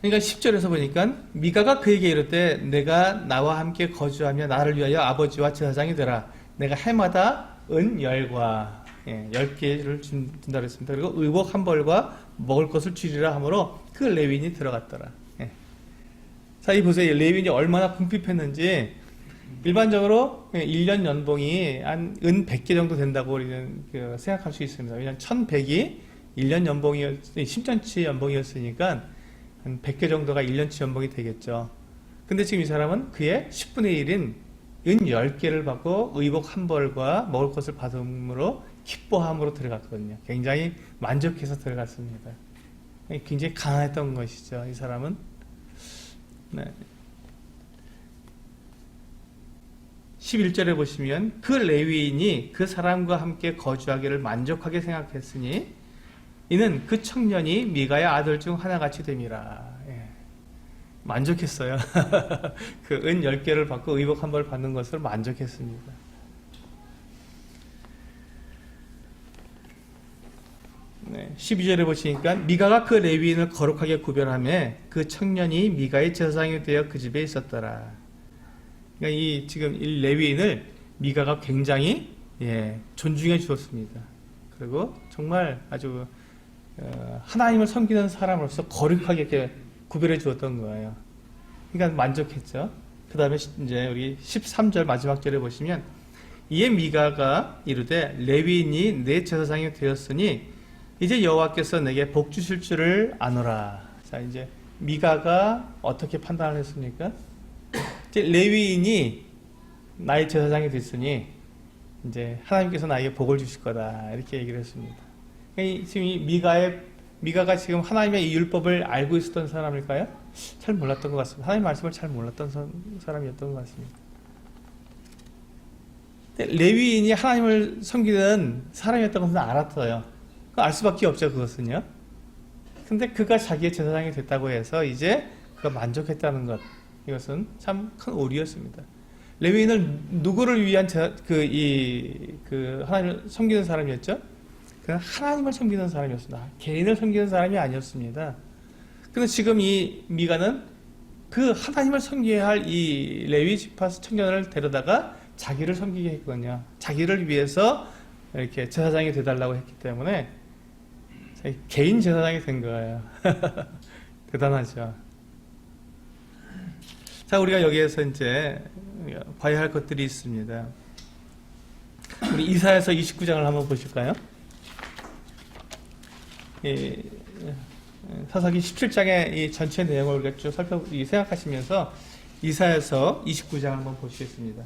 그러니까 10절에서 보니까 미가가 그에게 이르되 내가 나와 함께 거주하며 나를 위하여 아버지와 제사장이 되라. 내가 해마다 은 10개를 준다 그랬습니다. 그리고 의복 한 벌과 먹을 것을 주리라 하므로 그 레위인이 들어갔더라. 자, 이 보세요. 레위인이 얼마나 궁핍했는지. 일반적으로 1년 연봉이 한 은 100개 정도 된다고 우리는 생각할 수 있습니다. 왜냐하면 1100이 1년 연봉이 10년치 연봉이었으니까 한 100개 정도가 1년치 연봉이 되겠죠. 근데 지금 이 사람은 그의 10분의 1인 은 10개를 받고 의복 한 벌과 먹을 것을 받음으로 기뻐함으로 들어갔거든요. 굉장히 만족해서 들어갔습니다. 굉장히 가난했던 것이죠. 이 사람은. 네. 11절에 보시면 그 레위인이 그 사람과 함께 거주하기를 만족하게 생각했으니 이는 그 청년이 미가의 아들 중 하나같이 됨이라. 만족했어요. 그 은 10개를 받고 의복 한 벌 받는 것을 만족했습니다. 네, 12절에 보시니까 미가가 그 레위인을 거룩하게 구별하며 그 청년이 미가의 제사장이 되어 그 집에 있었더라. 그러니까 지금 이 레위인을 미가가 굉장히 존중해 주었습니다. 그리고 정말 아주 하나님을 섬기는 사람으로서 거룩하게 이렇게 구별해 주었던 거예요. 그러니까 만족했죠. 그 다음에 이제 우리 13절 마지막 절에 보시면 이에 미가가 이르되 레위인이 내 제사장이 되었으니 이제 여호와께서 내게 복 주실 줄을 아노라. 자, 이제 미가가 어떻게 판단을 했습니까? 이제 레위인이 나의 제사장이 됐으니 이제 하나님께서 나에게 복을 주실 거다 이렇게 얘기를 했습니다. 지금 이 미가가 지금 하나님의 이 율법을 알고 있었던 사람일까요? 잘 몰랐던 것 같습니다. 하나님의 말씀을 잘 몰랐던 사람이었던 것 같습니다. 레위인이 하나님을 섬기는 사람이었던 것은 알았어요. 알 수밖에 없죠, 그것은요. 근데 그가 자기의 제사장이 됐다고 해서 이제 그가 만족했다는 것, 이것은 참 큰 오류였습니다. 레위인을 누구를 위한 하나님을 섬기는 사람이었죠? 그는 하나님을 섬기는 사람이었습니다. 개인을 섬기는 사람이 아니었습니다. 근데 지금 이 미가는 그 하나님을 섬겨야 할 이 레위 지파 청년을 데려다가 자기를 섬기게 했거든요. 자기를 위해서 이렇게 제사장이 되달라고 했기 때문에 개인 제사장이 된 거예요. 대단하죠. 자, 우리가 여기에서 이제 봐야 할 것들이 있습니다. 우리 이사야서 29장을 한번 보실까요? 사사기 17장의 이 전체 내용을 우리가 쭉 생각하시면서 이사야서 29장을 한번 보시겠습니다.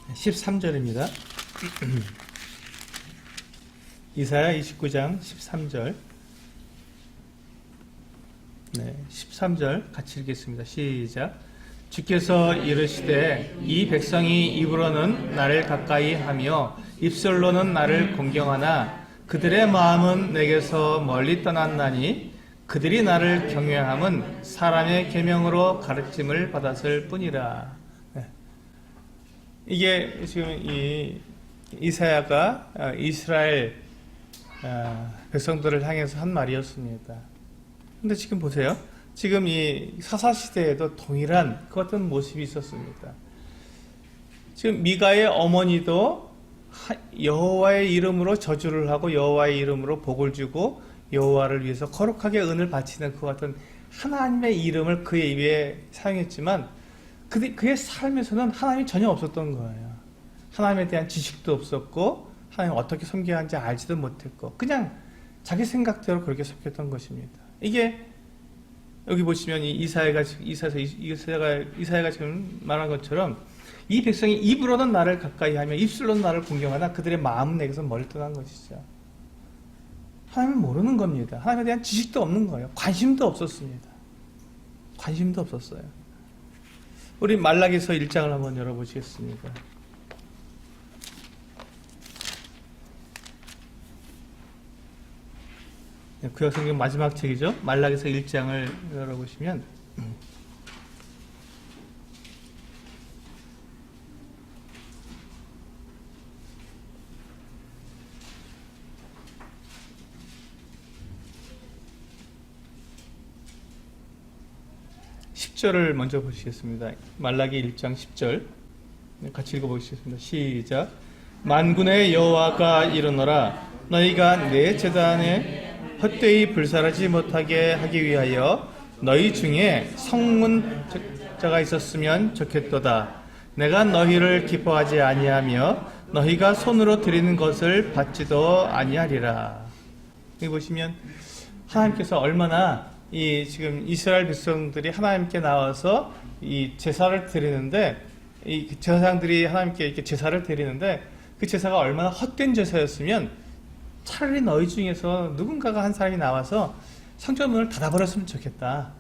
네, 13절입니다. 이사야 29장 13절. 네, 13절 같이 읽겠습니다. 시작. 주께서 이르시되 이 백성이 입으로는 나를 가까이 하며 입술로는 나를 공경하나 그들의 마음은 내게서 멀리 떠났나니 그들이 나를 경외함은 사람의 계명으로 가르침을 받았을 뿐이라. 네. 이게 지금 이 이사야가 이스라엘 백성들을 향해서 한 말이었습니다. 근데 지금 보세요. 지금 이 사사시대에도 동일한 그 같은 모습이 있었습니다. 지금 미가의 어머니도 여호와의 이름으로 저주를 하고 여호와의 이름으로 복을 주고 여호와를 위해서 거룩하게 은을 바치는 그 같은 하나님의 이름을 그의 입에 사용했지만 그의 삶에서는 하나님이 전혀 없었던 거예요. 하나님에 대한 지식도 없었고 하나님 어떻게 섬겨야 하는지 알지도 못했고 그냥 자기 생각대로 그렇게 섬겼던 것입니다. 이게 여기 보시면 이 이사야가 지금 말한 것처럼 이 백성이 입으로는 나를 가까이 하며 입술로는 나를 공경하나 그들의 마음은 내게서 멀리 떠난 것이죠. 하나님은 모르는 겁니다. 하나님에 대한 지식도 없는 거예요. 관심도 없었습니다. 관심도 없었어요. 우리 말라기서 1장을 한번 열어보시겠습니다. 구약성경 마지막 책이죠. 말라기서 1장을 열어보시면 10절을 먼저 보시겠습니다. 말라기 1장 10절 같이 읽어보시겠습니다. 시작. 만군의 여호와가 이르노라 너희가 내 제단에 헛되이 불살하지 못하게 하기 위하여 너희 중에 성문자가 있었으면 좋겠도다. 내가 너희를 기뻐하지 아니하며 너희가 손으로 드리는 것을 받지도 아니하리라. 여기 보시면 하나님께서 얼마나 이 지금 이스라엘 백성들이 하나님께 나와서 이 제사를 드리는데 이 제사장들이 하나님께 이렇게 제사를 드리는데 그 제사가 얼마나 헛된 제사였으면 차라리 너희 중에서 누군가가 한 사람이 나와서 성전문을 닫아버렸으면 좋겠다.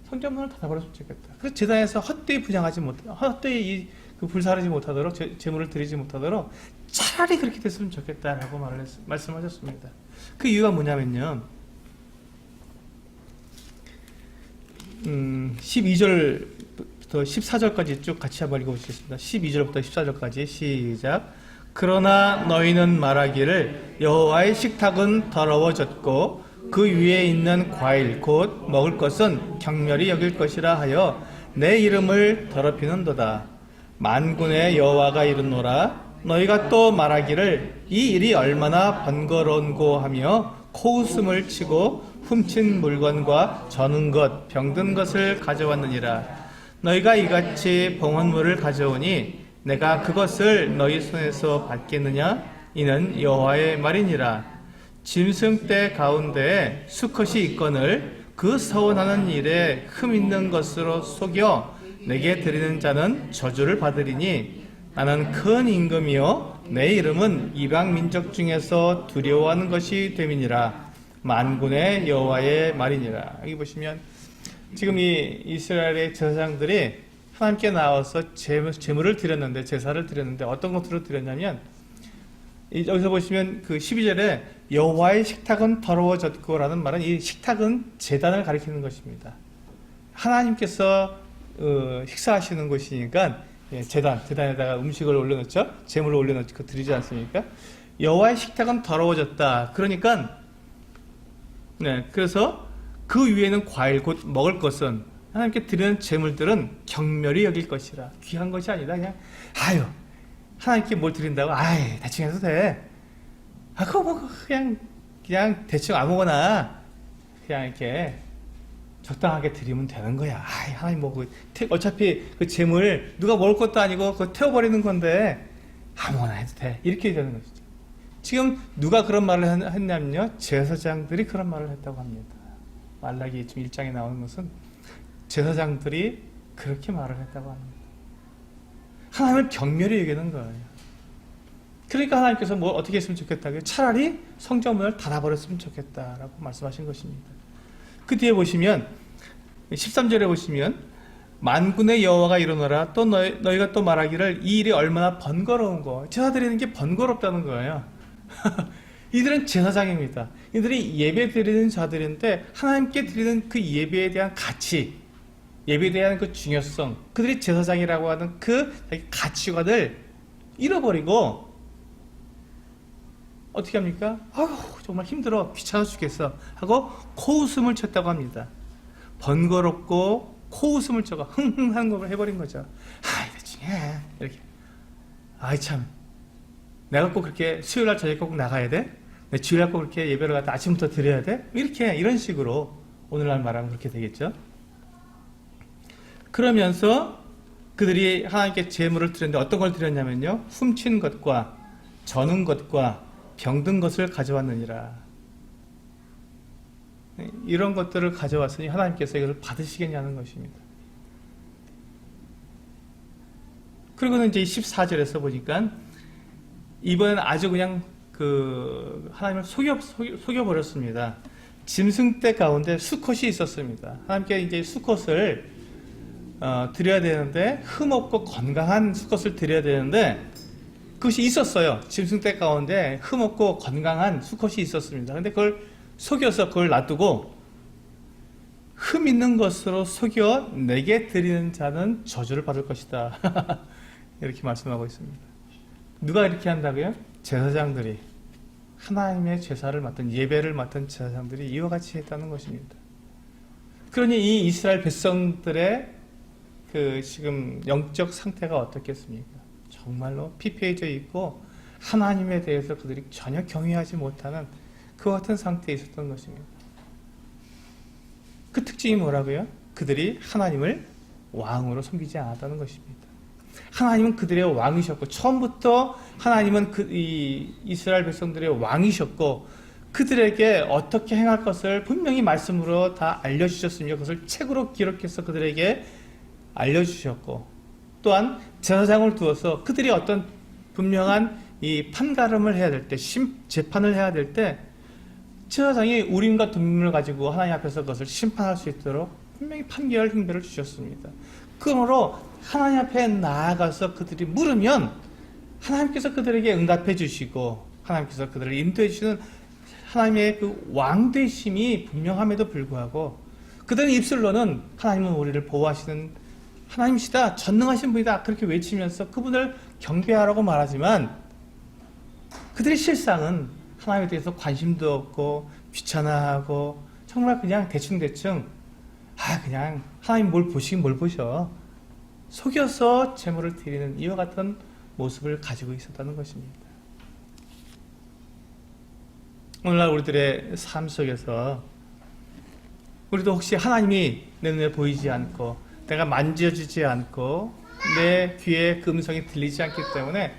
성전문을 닫아버렸으면 좋겠다. 그래서 제단에서 헛되이 분양하지 헛되이 그 불살하지 못하도록 제물을 드리지 못하도록 차라리 그렇게 됐으면 좋겠다라고 말씀하셨습니다. 그 이유가 뭐냐면요. 12절부터 14절까지 쭉 같이 한번 읽어보시겠습니다. 12절부터 14절까지 시작. 그러나 너희는 말하기를 여호와의 식탁은 더러워졌고 그 위에 있는 과일 곧 먹을 것은 경멸히 여길 것이라 하여 내 이름을 더럽히는도다. 만군의 여호와가 이르노라 너희가 또 말하기를 이 일이 얼마나 번거로운고 하며 코웃음을 치고 훔친 물건과 저는 것 병든 것을 가져왔느니라. 너희가 이같이 봉헌물을 가져오니 내가 그것을 너희 손에서 받겠느냐? 이는 여호와의 말이니라. 짐승 떼 가운데에 수컷이 있거늘 그 서원하는 일에 흠 있는 것으로 속여 내게 드리는 자는 저주를 받으리니 나는 큰 임금이요 내 이름은 이방 민족 중에서 두려워하는 것이 됨이니라. 만군의 여호와의 말이니라. 여기 보시면 지금 이 이스라엘의 제사장들이 하나님께 나와서 제물을 드렸는데 제사를 드렸는데 어떤 것으로 드렸냐면 여기서 보시면 그 12절에 여호와의 식탁은 더러워졌고라는 말은 이 식탁은 제단을 가리키는 것입니다. 하나님께서 식사하시는 곳이니까 제단에다가 음식을 올려놓죠. 제물을 올려놓고 드리지 않습니까? 여호와의 식탁은 더러워졌다. 그러니까 그래서 그 위에는 과일 곧 먹을 것은 하나님께 드리는 제물들은 경멸히 여길 것이라. 귀한 것이 아니다. 그냥 하나님께 뭘 드린다고 대충 해도 돼. 그거 뭐 그냥 대충 아무거나 그냥 이렇게 적당하게 드리면 되는 거야. 하나님 뭐 어차피 그 제물 누가 먹을 것도 아니고 그거 태워버리는 건데 아무거나 해도 돼. 이렇게 되는 것이죠. 지금 누가 그런 말을 했냐면요. 제사장들이 그런 말을 했다고 합니다. 말라기 지금 1장에 나오는 것은 제사장들이 그렇게 말을 했다고 합니다. 하나님을 경멸히 여기는 거예요. 그러니까 하나님께서 뭐 어떻게 했으면 좋겠다고요? 차라리 성전문을 닫아버렸으면 좋겠다라고 말씀하신 것입니다. 그 뒤에 보시면 13절에 보시면 만군의 여호와가 이르노라 또 너희가 또 말하기를 이 일이 얼마나 번거로운 거. 제사 드리는 게 번거롭다는 거예요. 이들은 제사장입니다. 이들이 예배 드리는 자들인데 하나님께 드리는 그 예배에 대한 가치 예배에 대한 그 중요성, 그들이 제사장이라고 하는 그 가치관을 잃어버리고 어떻게 합니까? 아유 정말 힘들어 귀찮아 죽겠어 하고 코웃음을 쳤다고 합니다. 번거롭고 코웃음을 쳐가 흥흥 하는 걸 해버린 거죠. 아이 대충 해 이렇게. 아이 참 내가 꼭 그렇게 수요일날 저녁 꼭 나가야 돼? 내 주일날 꼭 그렇게 예배를 갖다 아침부터 드려야 돼? 이렇게 이런 식으로 오늘날 말하면 그렇게 되겠죠. 그러면서 그들이 하나님께 제물을 드렸는데 어떤 걸 드렸냐면요, 훔친 것과 저는 것과 병든 것을 가져왔느니라. 이런 것들을 가져왔으니 하나님께서 이것을 받으시겠냐는 것입니다. 그리고는 이제 14절에서 보니까 이번엔 아주 그냥 하나님을 속여버렸습니다. 짐승떼 가운데 수컷이 있었습니다. 하나님께 이제 수컷을 드려야 되는데, 흠없고 건강한 수컷을 드려야 되는데, 그것이 있었어요. 짐승떼 가운데 흠없고 건강한 수컷이 있었습니다. 근데 그걸 속여서 그걸 놔두고, 흠 있는 것으로 속여 내게 드리는 자는 저주를 받을 것이다. 이렇게 말씀하고 있습니다. 누가 이렇게 한다고요? 제사장들이, 하나님의 제사를 맡은, 예배를 맡은 제사장들이 이와 같이 했다는 것입니다. 그러니 이 이스라엘 백성들의 지금 영적 상태가 어떻겠습니까? 정말로 피폐해져 있고 하나님에 대해서 그들이 전혀 경외하지 못하는 그 같은 상태에 있었던 것입니다. 그 특징이 뭐라고요? 그들이 하나님을 왕으로 섬기지 않았다는 것입니다. 하나님은 그들의 왕이셨고, 처음부터 하나님은 이 이스라엘 백성들의 왕이셨고, 그들에게 어떻게 행할 것을 분명히 말씀으로 다 알려주셨으며, 그것을 책으로 기록해서 그들에게 알려주셨고, 또한 제사장을 두어서 그들이 어떤 분명한 이 판가름을 해야 될 때, 재판을 해야 될 때, 제사장이 우림과 둠림을 가지고 하나님 앞에서 그것을 심판할 수 있도록 분명히 판결 행배를 주셨습니다. 그러므로 하나님 앞에 나아가서 그들이 물으면 하나님께서 그들에게 응답해 주시고, 하나님께서 그들을 인도해 주시는 하나님의 그 왕되심이 분명함에도 불구하고, 그들은 입술로는 하나님은 우리를 보호하시는 하나님이시다, 전능하신 분이다, 그렇게 외치면서 그분을 경배하라고 말하지만, 그들의 실상은 하나님에 대해서 관심도 없고 귀찮아하고 정말 그냥 대충대충 그냥 하나님 뭘 보시긴 뭘 보셔, 속여서 제물을 드리는 이와 같은 모습을 가지고 있었다는 것입니다. 오늘날 우리들의 삶 속에서 우리도 혹시 하나님이 내 눈에 보이지 않고 내가 만져주지 않고 내 귀에 그 음성이 들리지 않기 때문에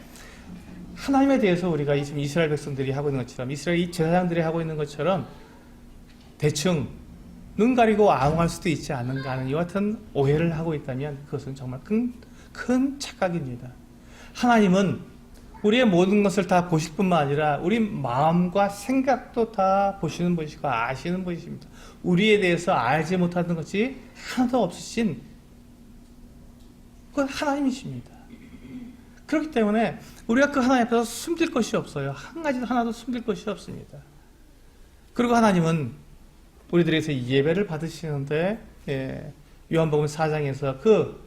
하나님에 대해서 우리가 지금 이스라엘 백성들이 하고 있는 것처럼, 이스라엘 제사장들이 하고 있는 것처럼 대충 눈 가리고 아웅할 수도 있지 않는가 하는 이와 같은 오해를 하고 있다면 그것은 정말 큰 착각입니다. 하나님은 우리의 모든 것을 다 보실 뿐만 아니라 우리 마음과 생각도 다 보시는 분이시고 아시는 분이십니다. 우리에 대해서 알지 못하는 것이 하나도 없으신 그건 하나님이십니다. 그렇기 때문에 우리가 그 하나님 앞에서 숨길 것이 없어요. 한 가지도 하나도 숨길 것이 없습니다. 그리고 하나님은 우리들에게서 예배를 받으시는데, 요한복음 4장에서 그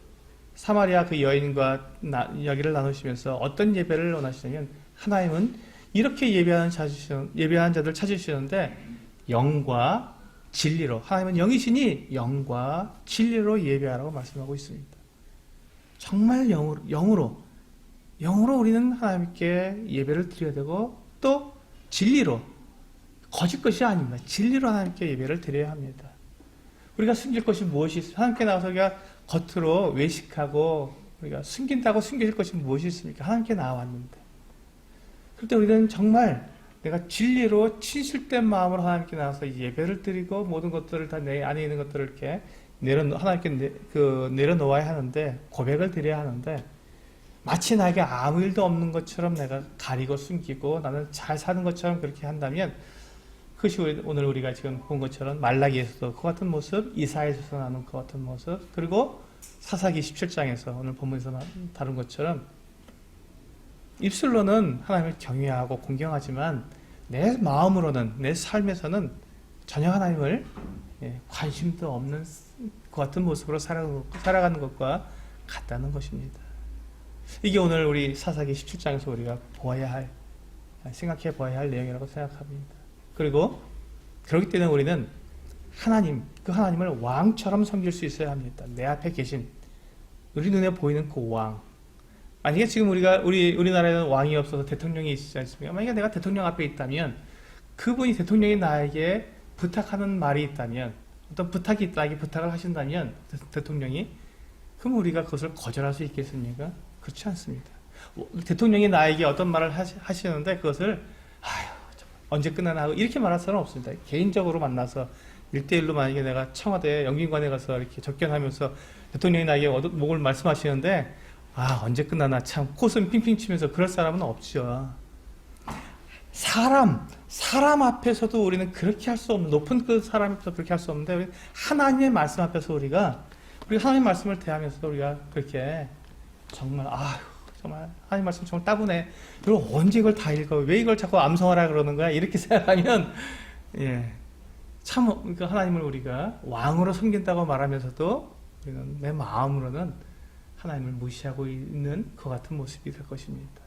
사마리아 그 여인과 이야기를 나누시면서 어떤 예배를 원하시냐면, 하나님은 이렇게 예배하는 자들 찾으시는데 영과 진리로, 하나님은 영이시니 영과 진리로 예배하라고 말씀하고 있습니다. 정말 영으로 우리는 하나님께 예배를 드려야 되고, 또 진리로, 거짓 것이 아닙니다. 진리로 하나님께 예배를 드려야 합니다. 우리가 숨길 것이 무엇이 있습니까? 하나님께 나와서 우리가 겉으로 외식하고 우리가 숨긴다고 숨길 것이 무엇이 있습니까? 하나님께 나왔는데. 그럴 때 우리는 정말 내가 진리로 진실된 마음으로 하나님께 나와서 예배를 드리고 모든 것들을 다 내 안에 있는 것들을 이렇게 하나님께 내려놓아야 하는데, 고백을 드려야 하는데, 마치 나에게 아무 일도 없는 것처럼 내가 가리고 숨기고 나는 잘 사는 것처럼 그렇게 한다면, 그것이 오늘 우리가 지금 본 것처럼 말라기에서도 그 같은 모습, 이사야에서 나오는 그 같은 모습, 그리고 사사기 17장에서 오늘 본문에서 다룬 것처럼 입술로는 하나님을 경외하고 공경하지만 내 마음으로는, 내 삶에서는 전혀 하나님을 관심도 없는 그 같은 모습으로 살아가는 것과 같다는 것입니다. 이게 오늘 우리 사사기 17장에서 우리가 생각해 보아야 할 내용이라고 생각합니다. 그리고 그렇기 때문에 우리는 그 하나님을 왕처럼 섬길 수 있어야 합니다. 내 앞에 계신 우리 눈에 보이는 그 왕. 만약에 지금 우리나라에는 왕이 없어서 대통령이 있지 않습니까? 만약에 내가 대통령 앞에 있다면 그분이 대통령이 나에게 부탁하는 말이 있다면 어떤 부탁이 있다기 부탁을 하신다면 대통령이 그럼 우리가 그것을 거절할 수 있겠습니까? 그렇지 않습니다. 대통령이 나에게 어떤 말을 하시는데 그것을 언제 끝나나 하고 이렇게 말할 수는 없습니다. 개인적으로 만나서 1대1로 만약에 내가 청와대 영빈관에 가서 이렇게 접견하면서 대통령이 나에게 목을 말씀하시는데 언제 끝나나 참 코웃음 핑핑 치면서 그럴 사람은 없죠. 사람 앞에서도 우리는 그렇게 할 수 없는, 높은 그 사람 앞에서 그렇게 할 수 없는데 하나님의 말씀 앞에서 우리가 하나님의 말씀을 대하면서 우리가 그렇게 정말 하나님 말씀 정말 따분해. 이걸 언제 이걸 다 읽어? 왜 이걸 자꾸 암송하라 그러는 거야? 이렇게 생각하면 참 하나님을 우리가 왕으로 섬긴다고 말하면서도 우리는 내 마음으로는 하나님을 무시하고 있는 그 같은 모습이 될 것입니다.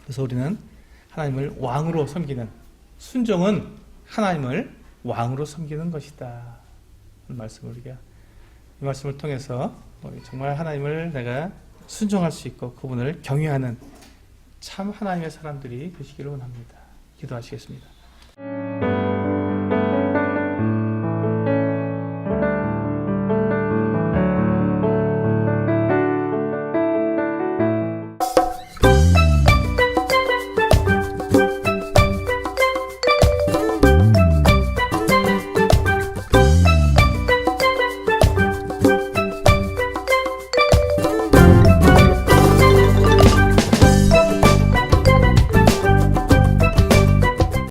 그래서 우리는 하나님을 왕으로 섬기는, 순종은 하나님을 왕으로 섬기는 것이다. 이 말씀을 통해서 정말 하나님을 내가 순종할 수 있고 그분을 경외하는 참 하나님의 사람들이 되시기를 원합니다. 기도하시겠습니다.